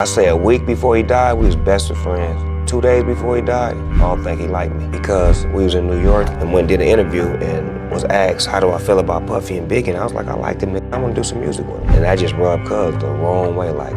I say a week before he died, we was best of friends. 2 days before he died, I don't think he liked me because we was in New York and went and did an interview and was asked, how do I feel about Puffy and Biggie? And I was like, I like them, I want to do some music with them. And that just rubbed Cuz the wrong way, like,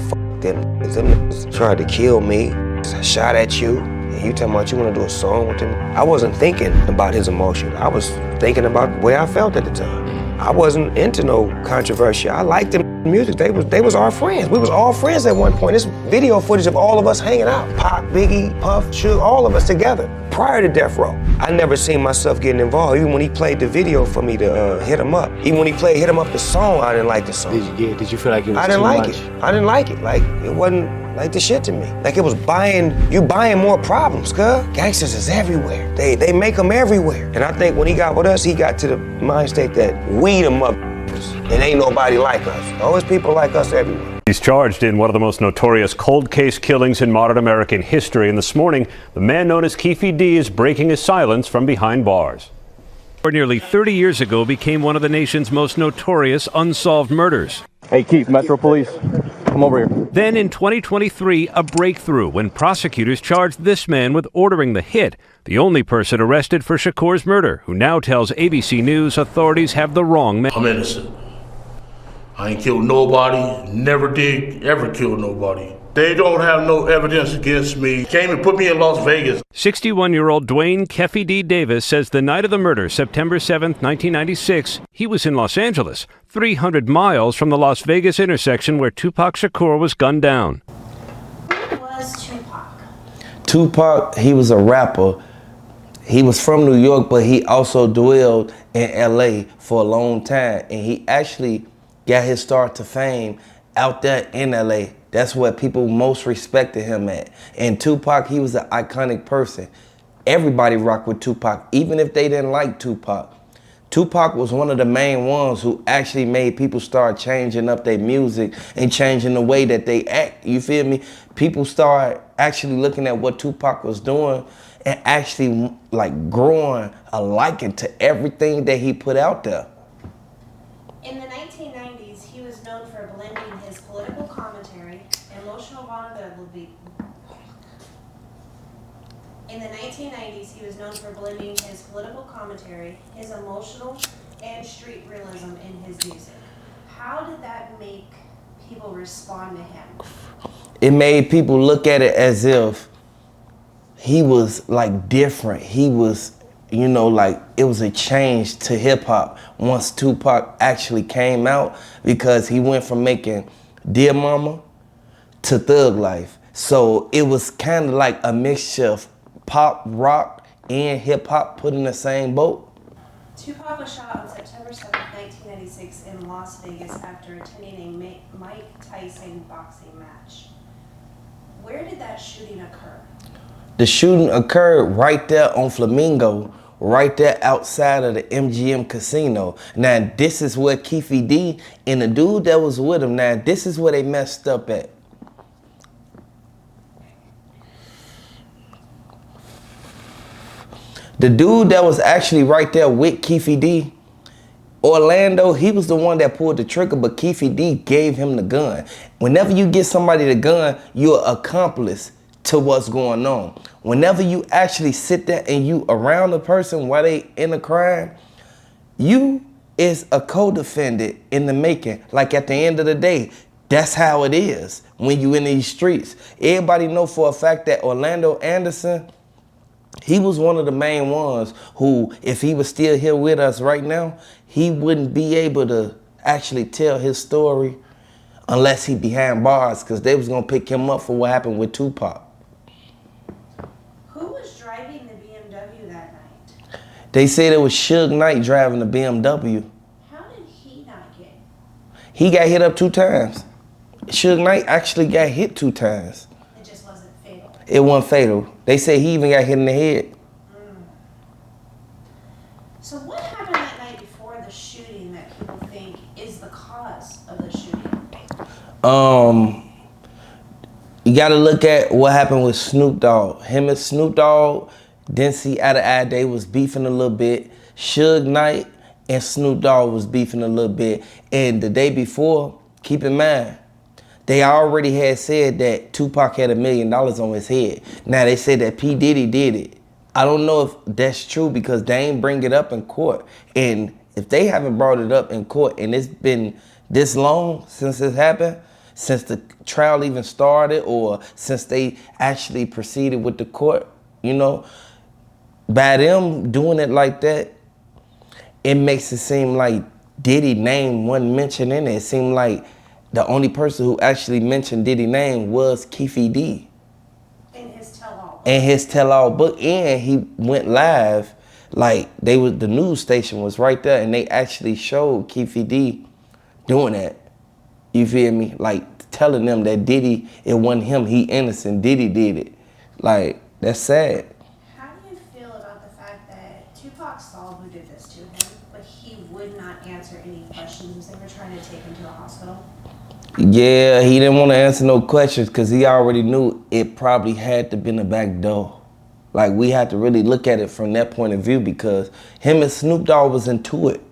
fuck them. Them tried to kill me, shot at you, and you talking about you want to do a song with them? I wasn't thinking about his emotion. I was thinking about the way I felt at the time. I wasn't into no controversy. I liked them music. They was our friends. We was all friends at one point. There's video footage of all of us hanging out. Pac, Biggie, Puff, Suge, all of us together. Prior to Death Row, I never seen myself getting involved. Even when he played the video for me to Hit 'Em Up. Even when he played Hit 'Em Up the song, I didn't like the song. Did you feel like it was I didn't too like much? it. I didn't like it. Like, it wasn't like the shit to me. Like it was buying more problems, cuz. Gangsters is everywhere. They make them everywhere. And I think when he got with us, he got to the mind state that we the mother. And ain't nobody like us. Always people like us everywhere. He's charged in one of the most notorious cold case killings in modern American history. And this morning, the man known as Keefe D is breaking his silence from behind bars. Nearly 30 years ago, became one of the nation's most notorious unsolved murders. Hey, Keith, Metro Police, come over here. Then in 2023, a breakthrough when prosecutors charged this man with ordering the hit, the only person arrested for Shakur's murder, who now tells ABC News authorities have the wrong man. I'm innocent. I ain't killed nobody, never did ever kill nobody. They don't have no evidence against me. Came and put me in Las Vegas. 61-year-old Dwayne Keefe D. Davis says the night of the murder, September 7th, 1996, he was in Los Angeles, 300 miles from the Las Vegas intersection where Tupac Shakur was gunned down. Who was Tupac? Tupac, he was a rapper. He was from New York, but he also dwelled in LA for a long time. And he actually got his start to fame out there in LA. That's where people most respected him at. And Tupac, he was an iconic person. Everybody rocked with Tupac, even if they didn't like Tupac. Tupac was one of the main ones who actually made people start changing up their music and changing the way that they act, you feel me? People start actually looking at what Tupac was doing and actually like growing a liking to everything that he put out there. In the 1990s, he was known for blending his political commentary, emotional vulnerability. In the 1990s, he was known for blending his political commentary, his emotional, and street realism in his music. How did that make people respond to him? It made people look at it as if he was like different. He was, you know, like it was a change to hip hop once Tupac actually came out, because he went from making Dear Mama to Thug Life. So it was kind of like a mixture of pop, rock, and hip hop put in the same boat. Tupac was shot on September 7, 1996 in Las Vegas after attending a Mike Tyson boxing match. Where did that shooting occur? The shooting occurred right there on Flamingo, right there outside of the MGM casino. Now, this is where Keefe D and the dude that was with him, now, this is where they messed up at. The dude that was actually right there with Keefe D, Orlando, he was the one that pulled the trigger, but Keefe D gave him the gun. Whenever you get somebody the gun, you're an accomplice to what's going on. Whenever you actually sit there and you around the person while they in a crime, you is a co-defendant in the making. Like at the end of the day, that's how it is when you in these streets. Everybody know for a fact that Orlando Anderson, he was one of the main ones who, if he was still here with us right now, he wouldn't be able to actually tell his story unless he behind bars, because they was gonna pick him up for what happened with Tupac. Who was driving the BMW that night? They said it was Suge Knight driving the BMW. How did he not get? He got hit up 2 times. Suge Knight actually got hit 2 times. It just wasn't fatal. It wasn't fatal. They say he even got hit in the head. So what happened that night before the shooting that people think is the cause of the shooting? You gotta look at what happened with Snoop Dogg. Him and Snoop Dogg didn't see eye to eye. They was beefing a little bit. Suge Knight and Snoop Dogg was beefing a little bit. And the day before, keep in mind, They already had said that Tupac had $1 million on his head. Now they said that P. Diddy did it. I don't know if that's true because they ain't bring it up in court. And if they haven't brought it up in court and it's been this long since it happened, since the trial even started or since they actually proceeded with the court, you know, by them doing it like that, it makes it seem like Diddy name wasn't mentioned in it. It seemed like the only person who actually mentioned Diddy name was Keefe D. In his tell-all. In his tell-all book, and he went live, like the news station was right there, and they actually showed Keefe D doing that. You feel me? Like telling them that Diddy, it wasn't him, he innocent, Diddy did it. Like, that's sad. How do you feel about the fact that Tupac saw who did this to him, but he would not answer any questions? They were trying to take him to the hospital. Yeah, he didn't want to answer no questions because he already knew it probably had to been a back door. Like, we had to really look at it from that point of view because him and Snoop Dogg was into it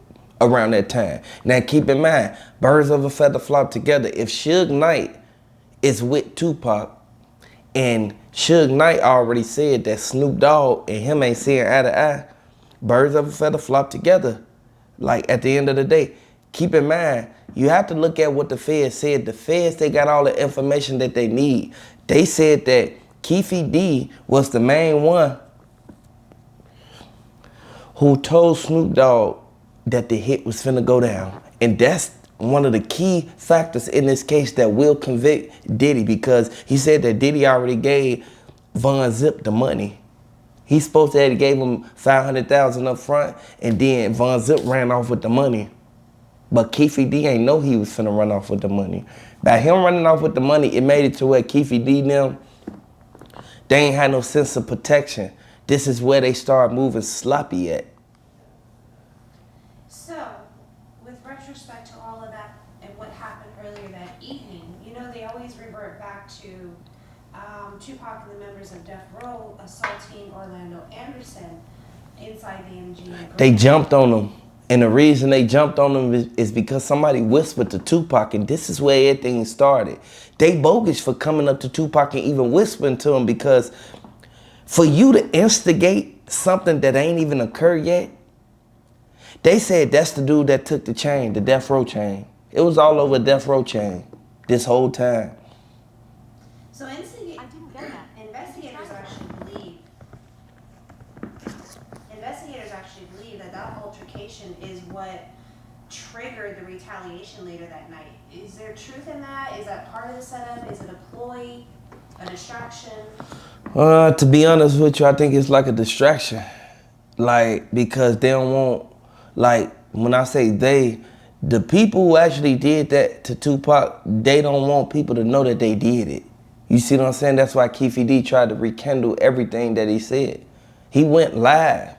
around that time. Now, keep in mind, birds of a feather flock together. If Suge Knight is with Tupac and Suge Knight already said that Snoop Dogg and him ain't seeing eye to eye, birds of a feather flock together. Like, at the end of the day, keep in mind, you have to look at what the feds said. The feds, they got all the information that they need. They said that Keefe D was the main one who told Snoop Dogg that the hit was finna go down. And that's one of the key factors in this case that will convict Diddy because he said that Diddy already gave Von Zip the money. He's supposed to have gave him $500,000 up front and then Von Zip ran off with the money. But Keefe D ain't know he was finna run off with the money. By him running off with the money, it made it to where Keefe D them, they ain't had no sense of protection. This is where they start moving sloppy at. So, with retrospect to all of that and what happened earlier that evening, you know, they always revert back to Tupac and the members of Death Row assaulting Orlando Anderson inside the MGM. They jumped on him. And the reason they jumped on him is because somebody whispered to Tupac, and this is where everything started. They bogus for coming up to Tupac and even whispering to him because for you to instigate something that ain't even occurred yet, they said that's the dude that took the chain, the Death Row chain. It was all over Death Row chain this whole time. So investigators actually believe that altercation is what triggered the retaliation later that night. Is there truth in that? Is that part of the setup? Is it a ploy, a distraction? To be honest with you, I think it's like a distraction. Like, because they don't want, like, when I say they, the people who actually did that to Tupac, they don't want people to know that they did it. You see what I'm saying? That's why Keefe D tried to rekindle everything that he said. He went live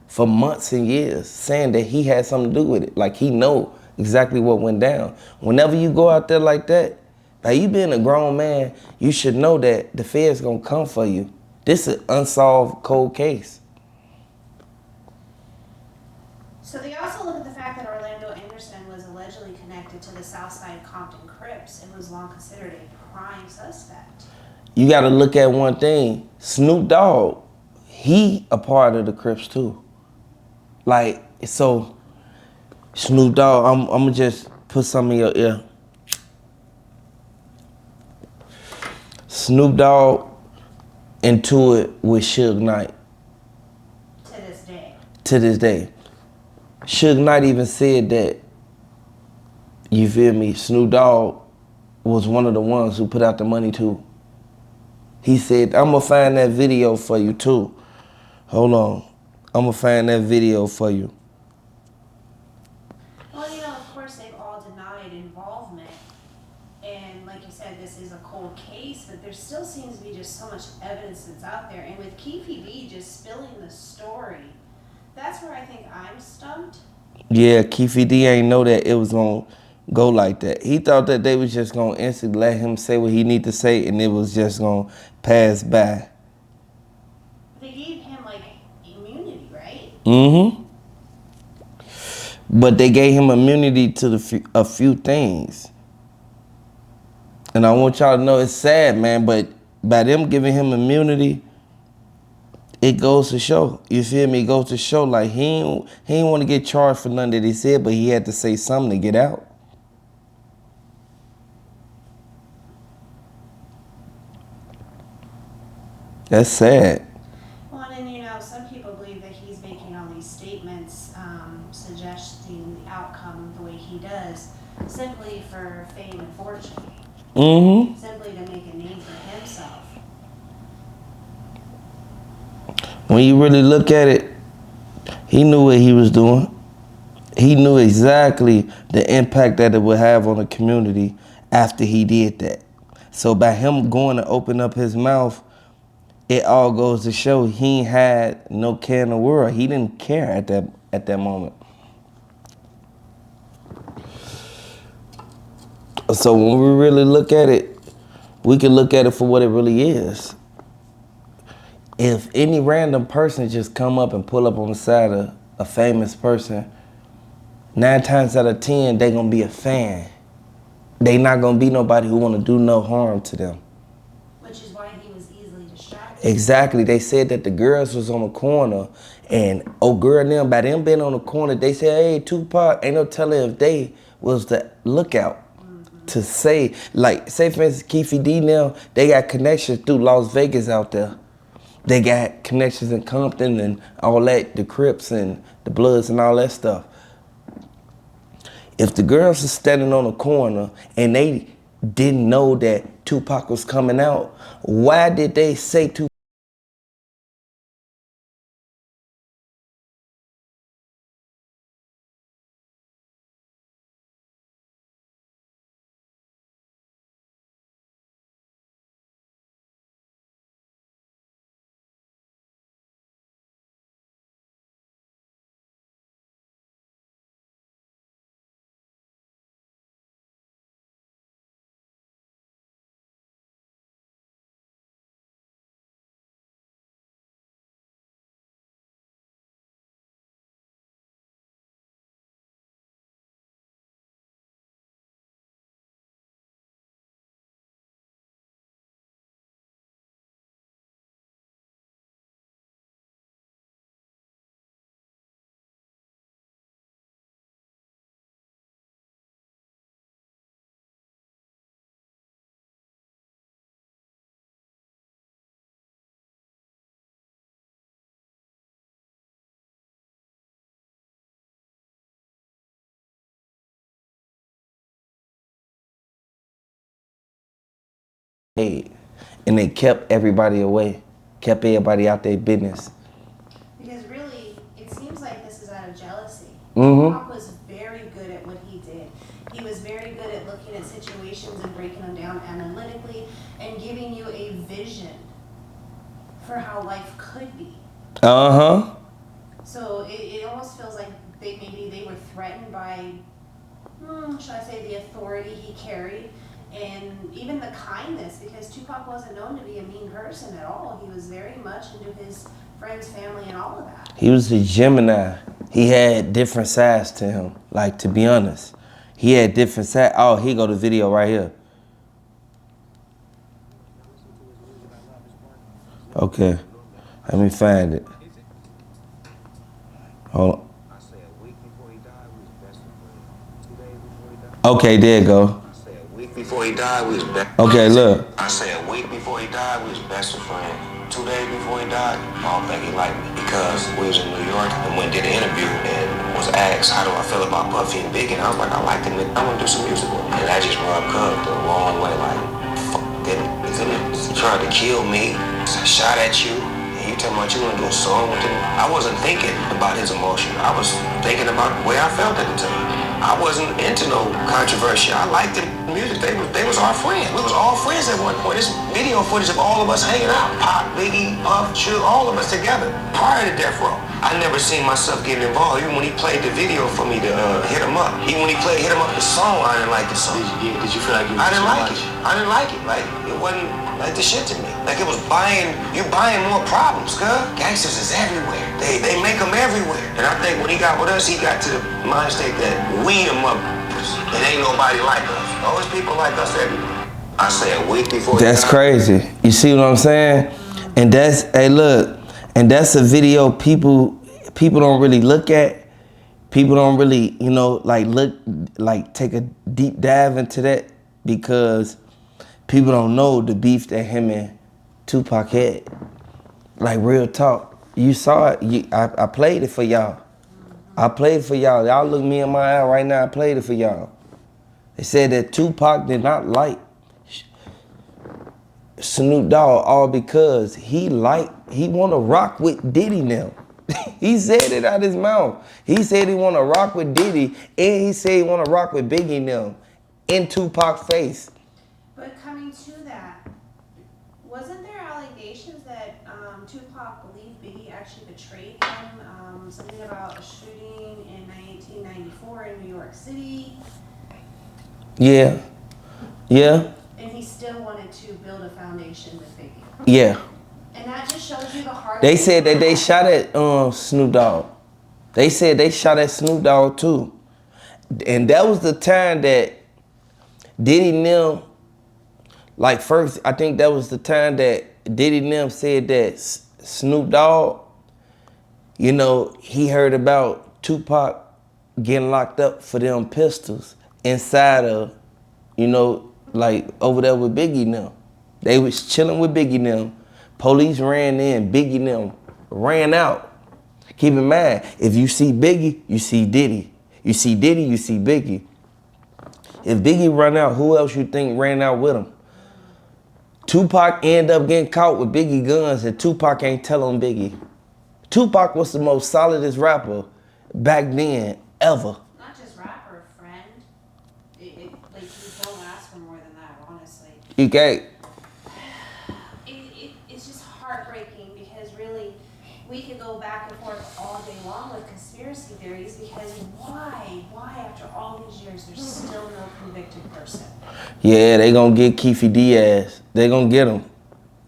for months and years saying that he had something to do with it. Like, he know exactly what went down. Whenever you go out there like that, like, you being a grown man, you should know that the feds gonna come for you. This is an unsolved cold case. So they also look at the fact that Orlando Anderson was allegedly connected to the Southside Compton Crips and was long considered a prime suspect. You gotta look at one thing. Snoop Dogg, he a part of the Crips too. Like, so, Snoop Dogg, I'm gonna just put some in your ear. Snoop Dogg into it with Suge Knight. To this day. To this day. Suge Knight even said that, you feel me, Snoop Dogg was one of the ones who put out the money too. He said, I'm gonna find that video for you too. Hold on. I'm gonna find that video for you. Well, you know, of course, they've all denied involvement. And like you said, this is a cold case, but there still seems to be just so much evidence that's out there. And with Keefe D just spilling the story, that's where I think I'm stumped. Yeah, Keefe D ain't know that it was gonna go like that. He thought that they was just gonna instantly let him say what he need to say and it was just gonna pass by. They gave him, like, immunity, right? Mm-hmm. But they gave him immunity to a few things. And I want y'all to know it's sad, man, but by them giving him immunity, it goes to show. You feel me? It goes to show like he ain't want to get charged for nothing that he said, but he had to say something to get out. That's sad. Well, and you know, some people believe that he's making all these statements suggesting the outcome the way he does simply for fame and fortune. Mm-hmm. Simply to make a name for himself. When you really look at it, he knew what he was doing. He knew exactly the impact that it would have on the community after he did that. So by him going to open up his mouth, it all goes to show he ain't had no care in the world. He didn't care at that moment. So when we really look at it, we can look at it for what it really is. If any random person just come up and pull up on the side of a famous person, 9 times out of 10, they gonna be a fan. They not gonna be nobody who wanna do no harm to them. Which is why he was easily distracted. Exactly. They said that the girls was on the corner and girl and them, by them being on the corner, they said, hey, Tupac, ain't no telling if they was the lookout to say, like, say for instance, Keefe D now, they got connections through Las Vegas out there. They got connections in Compton and all that, the Crips and the Bloods and all that stuff. If the girls are standing on the corner and they didn't know that Tupac was coming out, why did they say Tupac? And they kept everybody away, kept everybody out their business. Because really, it seems like this is out of jealousy. Mm-hmm. Tupac was very good at what he did. He was very good at looking at situations and breaking them down analytically and giving you a vision for how life could be. Uh-huh. So it almost feels like maybe they were threatened by, should I say, the authority he carried. And even the kindness, because Tupac wasn't known to be a mean person at all. He was very much into his friends, family, and all of that. He was a Gemini. He had different sides to him. Like, to be honest, he had different sides. Oh, here go the video right here. Okay, let me find it. Hold on. Okay, there you go. Before he died, we was best. Okay, look. I say a week before he died, we was best of friends. 2 days before he died, I don't think he liked me because we was in New York and went and did an interview and was asked how do I feel about Puffy and Big, and I was like, I like them. I want to do some music with them. And that just rubbed Cub the wrong way, like, fuck that, isn't it? He tried to kill me, shot at you, and you talking about you want to do a song with him. I wasn't thinking about his emotion. I was thinking about the way I felt at the time. I wasn't into no controversy. I liked the music. They was our friends. We was all friends at one point. There's video footage of all of us hanging out. Pop, Biggie, Puff, Suge, all of us together prior to Death Row. I never seen myself getting involved. Even when he played the video for me to Hit 'Em Up. Even when he played Hit 'Em Up, the song, I didn't like the song. Did you feel like you I didn't like it. I didn't like it. Like, it wasn't like the shit to me. Like, it was you buying more problems, cuz. Gangsters is everywhere. They make them everywhere. And I think when he got with us, he got to the mind state that we the motherfuckers. It ain't nobody like us. Always people like us everywhere. I say a week before. That's crazy. You see what I'm saying? And that's, hey, look, and that's a video people don't really look at. People don't really, you know, like take a deep dive into that, because people don't know the beef that him and Tupac had. Like, real talk. You saw it. I played it for y'all. I played it for y'all. Y'all look me in my eye right now. I played it for y'all. They said that Tupac did not like Snoop Dogg all because he want to rock with Diddy now. He said it out his mouth. He said he want to rock with Diddy, and he said he want to rock with Biggie now in Tupac's face. But coming to that, wasn't there allegations that Tupac believed Biggie actually betrayed him? Something about a shooting in 1994 in New York City. Yeah. And he still wanted to build a foundation with Biggie. Yeah. And that just shows you the heart. They said that they shot at Snoop Dogg. They said they shot at Snoop Dogg too. And that was the time that Diddy and them, like, first, I think that was the time that Diddy and them said that Snoop Dogg, you know, he heard about Tupac getting locked up for them pistols inside of, you know, like over there with Biggie and them. They was chilling with Biggie and them. Police ran in, Biggie and them ran out. Keep in mind, if you see Biggie, you see Diddy. You see Diddy, you see Biggie. If Biggie run out, who else you think ran out with him? Tupac ended up getting caught with Biggie guns, and Tupac ain't telling Biggie. Tupac was the most solidest rapper back then ever. Not just rapper, friend. Like, you don't ask for more than that, honestly. You can't. It's just heartbreaking, because really, we could go back and forth all day long with conspiracy theories, because why after all these years there's still no convicted person? Yeah, they gonna get Keefe Diaz. They gonna get him.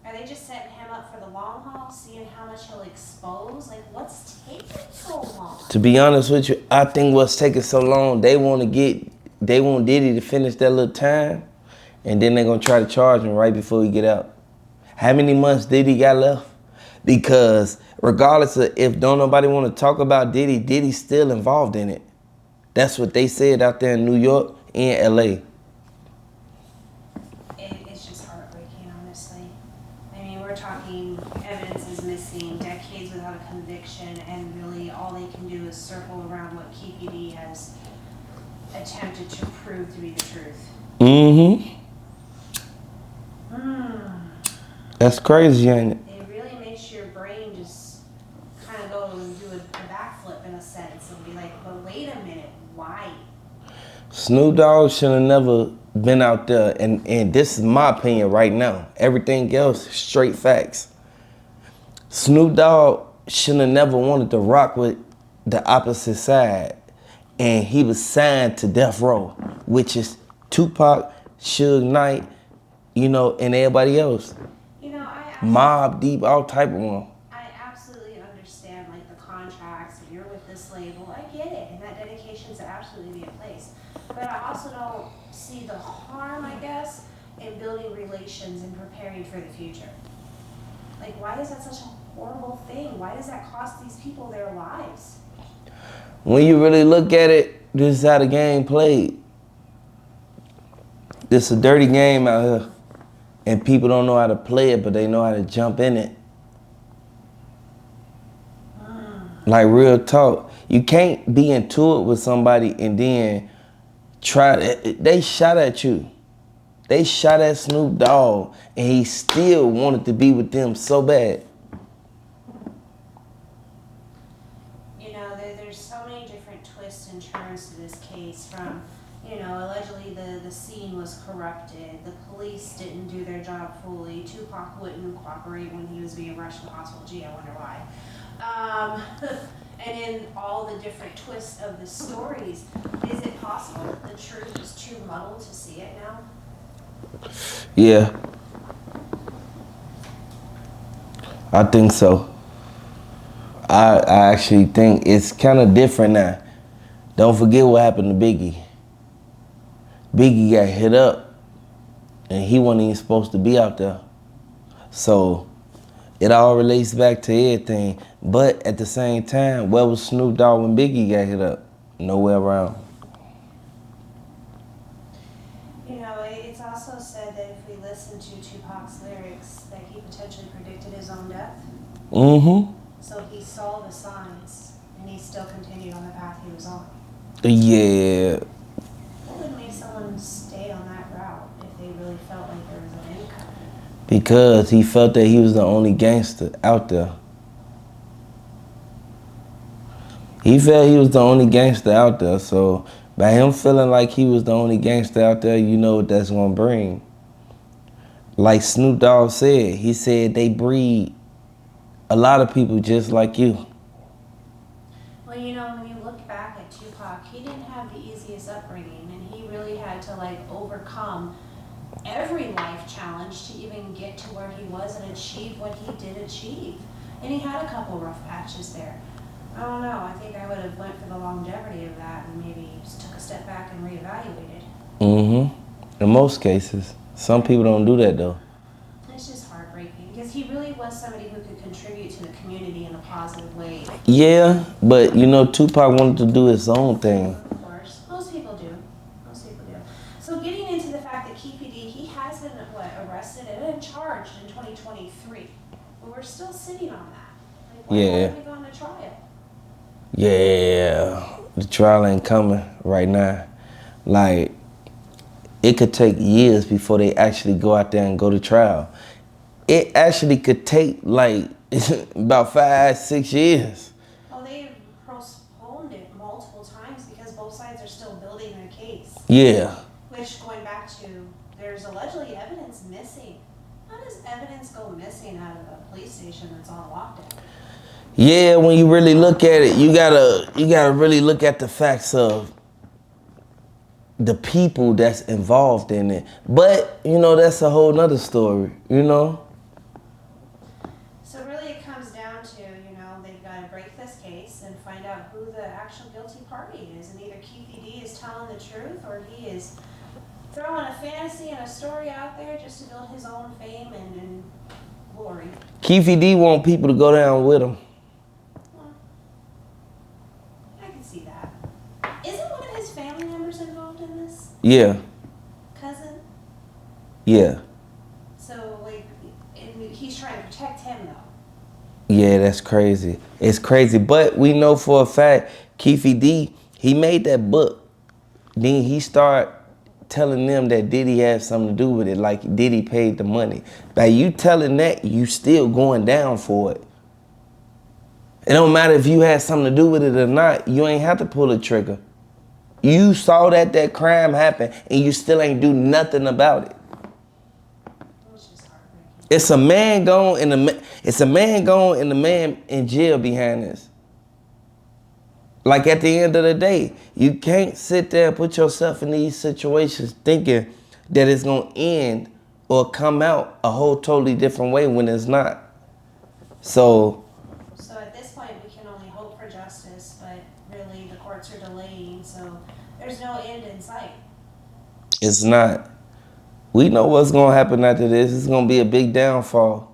Are they just setting him up for the long haul, seeing how much he'll expose? Like, what's taking so long? To be honest with you, I think what's taking so long, they want Diddy to finish that little time, and then they're gonna try to charge him right before he get out. How many months Diddy got left? Because regardless of if don't nobody want to talk about Diddy, Diddy's still involved in it. That's what they said out there in New York and LA. It's just heartbreaking, honestly. I mean, we're talking evidence is missing, decades without a conviction, and really all they can do is circle around what Keefe D has attempted to prove to be the truth. Mm-hmm. That's crazy, ain't it? It really makes your brain just kind of go and do a backflip in a sense and be like, but wait a minute, why? Snoop Dogg should have never been out there, and this is my opinion right now. Everything else, straight facts. Snoop Dogg should have never wanted to rock with the opposite side, and he was signed to Death Row, which is Tupac, Suge Knight, you know, and everybody else. You know, Mobb Deep, all type of them. I absolutely understand, like, the contracts, and you're with this label. I get it, and that dedication should absolutely be in place. But I also don't see the harm, I guess, in building relations and preparing for the future. Like, why is that such a horrible thing? Why does that cost these people their lives? When you really look at it, this is how the game played. This is a dirty game out here. And people don't know how to play it, but they know how to jump in it. Like, real talk. You can't be into it with somebody and then they shot at you. They shot at Snoop Dogg, and he still wanted to be with them so bad. You know, there's so many different twists and turns to this case, from, you know, allegedly the scene was corrupted, the police didn't do their job fully, Tupac wouldn't cooperate when he was being rushed to the hospital. Gee, I wonder why. And in all the different twists of the stories, is it possible that the truth is too muddled to see it now? Yeah. I think so. I actually think it's kind of different now. Don't forget what happened to Biggie. Biggie got hit up and he wasn't even supposed to be out there. So it all relates back to everything. But at the same time, where was Snoop Dogg when Biggie got hit up? Nowhere around. You know, it's also said that if we listen to Tupac's lyrics, that he potentially predicted his own death. Mm-hmm. So he saw the signs, and he still continued on the path he was on. Yeah. What would make someone stay on that route if they really felt like there was an income? Because he felt that he was the only gangster out there. He felt he was the only gangster out there, so by him feeling like he was the only gangster out there, you know what that's gonna bring. Like Snoop Dogg said, he said they breed a lot of people just like you. Well, you know, when you look back at Tupac, he didn't have the easiest upbringing, and he really had to like overcome every life challenge to even get to where he was and achieve what he did achieve. And he had a couple rough patches there. I don't know, I think I would have went for the longevity of that and maybe just took a step back and reevaluated. Mm-hmm. In most cases. Some people don't do that though. It's just heartbreaking because he really was somebody who could contribute to the community in a positive way. Yeah, but you know, Tupac wanted to do his own thing. Of course, most people do. Most people do. So getting into the fact that Keefe D, he has been arrested and charged in 2023, but we're still sitting on that. Like, why haven't we gone to trial? Yeah, the trial ain't coming right now. Like, it could take years before they actually go out there and go to trial. It actually could take like about 5-6 years. Well, they've postponed it multiple times because both sides are still building their case. Yeah. Which, going back to, there's allegedly evidence missing. How does evidence go missing out of a police station that's on lockdown? Yeah, when you really look at it, you gotta really look at the facts of the people that's involved in it. But, you know, that's a whole nother story, you know? So really it comes down to, you know, they've got to break this case and find out who the actual guilty party is. And either Keefe D is telling the truth or he is throwing a fantasy and a story out there just to build his own fame and glory. Keefe D want people to go down with him. Well, I can see that. Isn't one of his family members involved in this? Yeah. Cousin? Yeah. So, like, and he's trying to protect him, though. Yeah, that's crazy. It's crazy. But we know for a fact, Keefe D, he made that book. Then he started telling them that Diddy had something to do with it, like Diddy paid the money. By you telling that, you still going down for it. It don't matter if you had something to do with it or not. You ain't have to pull the trigger. You saw that crime happen, and you still ain't do nothing about it. It's a man gone and a man in jail behind this. Like at the end of the day, you can't sit there and put yourself in these situations thinking that it's gonna end or come out a whole totally different way when it's not. So at this point, we can only hope for justice, but really the courts are delaying, so there's no end in sight. it's not. We know what's gonna happen after this. It's gonna be a big downfall.